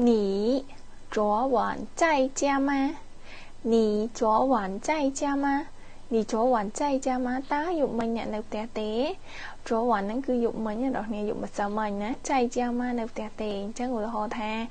你昨晚在家吗？你昨晚在家吗？你昨晚在家吗？ta dục mình nè nêu tè té昨晚 nó cứ dục mình nha, đọc nè dục mà sao mình á chạy cha ma nêu tè té chắc người họ tha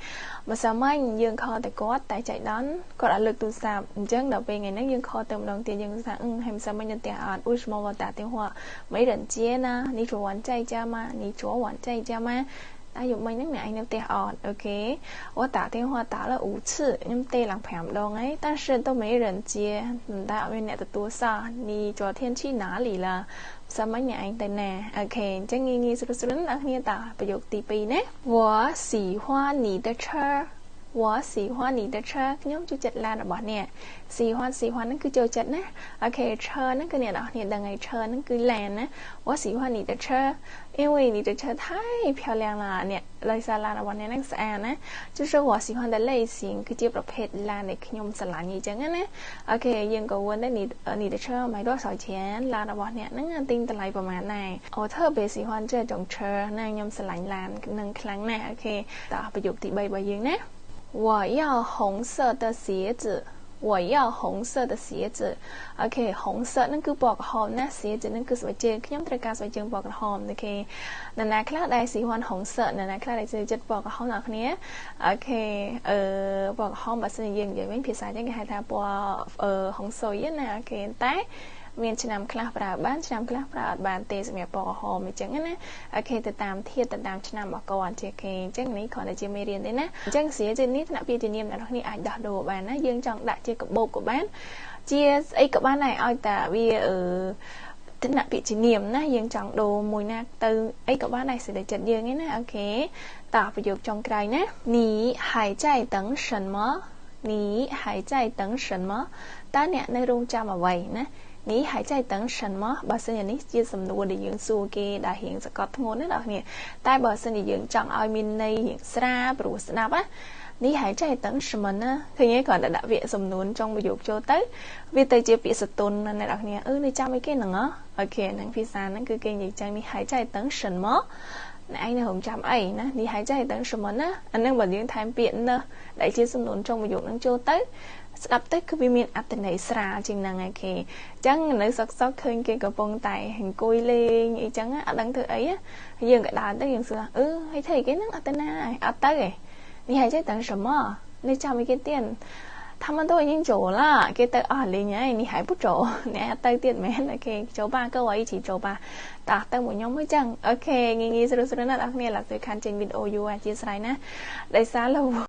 mà sao mình dương kho tại có tại chạy đón có đã lực tu sạp chắc đọc về ngày nó dương kho tầm đồng tiền dương sa hay sao mình nhận tè ạt ui mà vào tả tiếng hoa mấy lần chia na ni昨晚在家吗？你昨晚在家吗ta dùng mình nước này nêu tè ạt ok 我打电话打了5次nhưng tê làm phèm đâu ấy 但是都没人接đã bên này多少你昨天去哪里了 sao mấy nhà anh tên nè ok chắc nghi nghi sửa sửa đã nghe taประโยคទី2 nhé 我喜欢你的车我喜欢你的车 nhóm chú chật là bỏ nè喜欢 nó cứ chơi chật nè ok 车 nó cứ nè đó nè đằng ngày 车 nó cứ làn nè 我喜欢你的车因为你的车太漂亮了nè lời xa là bọn này nó xa nè 就是我喜欢的类型 คือជាប្រភេទ là នៃខ្ញុំស្រឡាញ់អញ្ចឹងណា ok យើងក៏វល់ដែរ你的车买多少钱 là របស់អ្នកហ្នឹងទិញតម្លៃប្រហែលដែរ我特别喜欢这种车ណាខ្ញុំស្រឡាញ់ឡាននឹងខ្លាំងណាស់ ok តោះប្រយោគទី3របស់យើងណា 我要红色的鞋子我要红色的鞋子 ok 红色 nó cứ bỏ cái hòm nè 鞋子 nó cứ sợi chơi nhómត្រូវការ sợi ជើង bỏ cái hòm ok ណាណាខ្លះដែរ 喜欢红色 ណាណាខ្លះដែរ ចិត្ត bỏ cái hòm អ្នកគ្នា ok bỏ cái hòm បើសិនយើងនិយាយវិញភាសាយើងគេហៅថា bỏ ហុងស៊ុយណា ok តែមានឆ្នាំខ្លះប្រើបានឆ្នាំខ្លះប្រើអត់បានទេសម្រាប់ bỏ cái hòm អញ្ចឹងណា ok ទៅតាមធាតុទៅតាមឆ្នាំរបស់គាត់ជាគេអញ្ចឹងនេះគ្រាន់តែជាមេរៀនទេណាអញ្ចឹងស្រាជានេះថ្នាក់ពាក្យជានាមអ្នកគ្នាអាចដោះដូរបានណាយើងចង់ដាក់ជាកាបូបក៏បានជាស្អីក៏បានដែរឲ្យតែវាថ្នាក់ពាក្យជានាមណាយើងចង់ដូរមួយណាទៅអីក៏បានដែរសេចក្ដីចិត្តយើងឯណាអូខេតោះប្រយោគចុងក្រោយណា你还在等什么你还在等什么តើអ្នកនៅរងចាំអ្វីណានេះហើយចៃតឹងសិនមកបើសិនជានេះជាសំណួរដែលយើងសួរគេដែលរៀងសកត់ធ្ងន់ណាដល់គ្នាតែបើសិនជាយើងចង់ឲ្យមានន័យរៀងស្រាលព្រោះស្ដាប់ណានេះហើយចៃតឹង什么ណាឃើញទេគ្រាន់តែដាក់ពាក្យសំនួនtrongប្រយោគចូលទៅវាទៅជាពាក្យសតុនណាអ្នកនរគ្នានេះចាំអីគេហ្នឹងអូខេហ្នឹងភាសាហ្នឹងគឺគេនិយាយចឹងនេះហើយចៃតឹងសិនមកអ្នកឯងនៅរងចាំអីណានេះហើយចៃតឹង什么ណាអាហ្នឹងបើយើងថែមពាក្យណាដែលជាសំនួនtrongប្រយោគហ្នឹងចូលទៅស្ដាប់ទៅគឺវាមានអត្ថន័យស្រាលជាងហ្នឹងឯគេអញ្ចឹងនៅសកឃើញគេកំពុងតែអង្គុយលេងអីចឹងអត់ដឹងធ្វើអីយើងក៏ដើរទៅយើងសួរហើយធ្វើអីគេហ្នឹងអត់ទៅណាអត់ទៅឯនេះហើយចេះ等什么នេះចាំអីគេទៀត他们都已经走了គេទៅអស់លេងហើយនេះហើយពុតចូលអ្នកអត់ទៅទៀតមែនអូខេចូល吧各位一起走吧តោះទៅមួយខ្ញុំមួយចឹងអូខេងាយៗស្រួលៗណាស់អ្នកគ្នាឡើយទៅខានចេញវីដេអូយូរអធិស្ឋានណាដោយសារ